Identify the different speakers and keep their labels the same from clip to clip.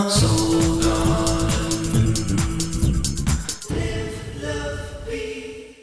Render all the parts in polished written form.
Speaker 1: Soul Garden. Live, love, be.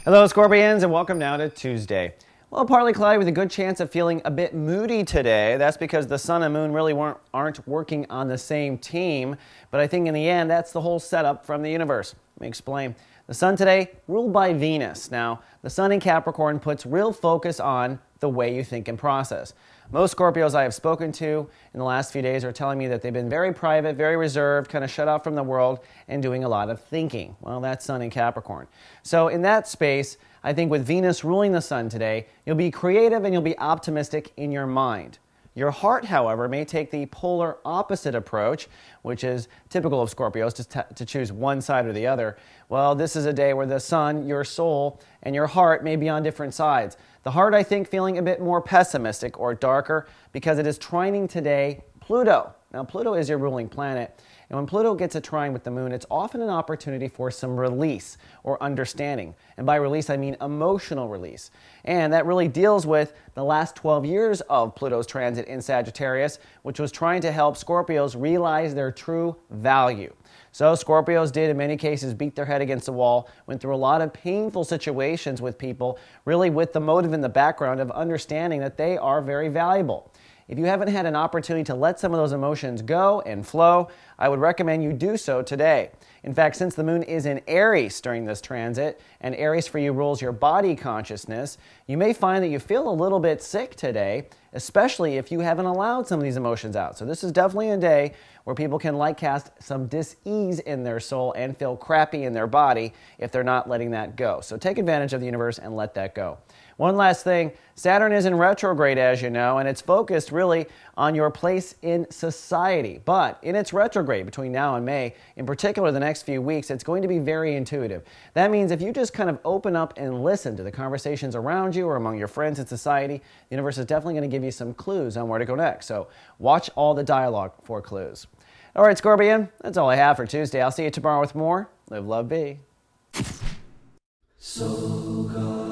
Speaker 2: Hello Scorpions, and welcome now to Tuesday. Well, partly cloudy with a good chance of feeling a bit moody today. That's because the sun and moon really aren't working on the same team. But I think in the end, that's the whole setup from the universe. Let me explain. The sun today, ruled by Venus. Now, the sun in Capricorn puts real focus on the way you think and process. Most Scorpios I have spoken to in the last few days are telling me that they've been very private, very reserved, kind of shut off from the world and doing a lot of thinking. Well, that's sun in Capricorn. So in that space, I think with Venus ruling the sun today, you'll be creative and you'll be optimistic in your mind. Your heart, however, may take the polar opposite approach, which is typical of Scorpios to choose one side or the other. Well, this is a day where the sun, your soul, and your heart may be on different sides. The heart, I think, feeling a bit more pessimistic or darker because it is trining today Pluto. Now, Pluto is your ruling planet. And when Pluto gets a trine with the moon, it's often an opportunity for some release or understanding. And by release, I mean emotional release. And that really deals with the last 12 years of Pluto's transit in Sagittarius, which was trying to help Scorpios realize their true value. So Scorpios did, in many cases, beat their head against the wall, went through a lot of painful situations with people, really with the motive in the background of understanding that they are very valuable. If you haven't had an opportunity to let some of those emotions go and flow, I would recommend you do so today. In fact, since the moon is in Aries during this transit, and Aries for you rules your body consciousness, you may find that you feel a little bit sick today, especially if you haven't allowed some of these emotions out. So this is definitely a day where people can cast some dis-ease in their soul and feel crappy in their body if they're not letting that go. So take advantage of the universe and let that go. One last thing, Saturn is in retrograde, as you know, and it's focused really on your place in society. But in its retrograde between now and May, in particular the next few weeks, it's going to be very intuitive. That means if you just kind of open up and listen to the conversations around you or among your friends in society, the universe is definitely going to give you some clues on where to go next. So watch all the dialogue for clues. All right, Scorpion, that's all I have for Tuesday. I'll see you tomorrow with more. Live, love, be.
Speaker 1: So God.